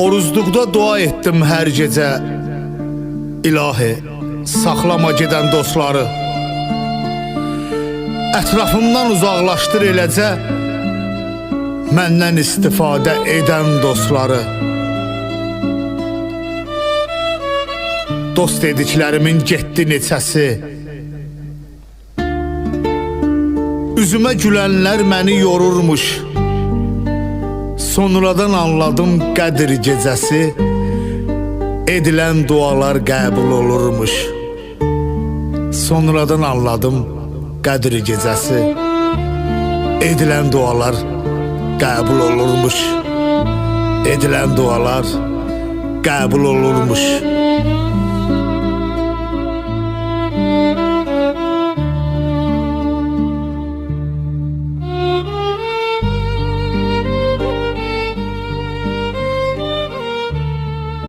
Oruzluqda dua etdim hər gecə. İlahi, saxlama gedən dostları. Ətrafımdan uzaqlaşdır eləcə məndən istifadə edən dostları. Dost dediklərimin getdi neçəsi. Üzümə gülənlər məni yorurmuş. Sonradan anladım qədir gecəsi. Edilən dualar qəbul olurmuş. Sonradan anladım qədir gecəsi. Edilən dualar qəbul olurmuş. Edilən dualar qəbul olurmuş.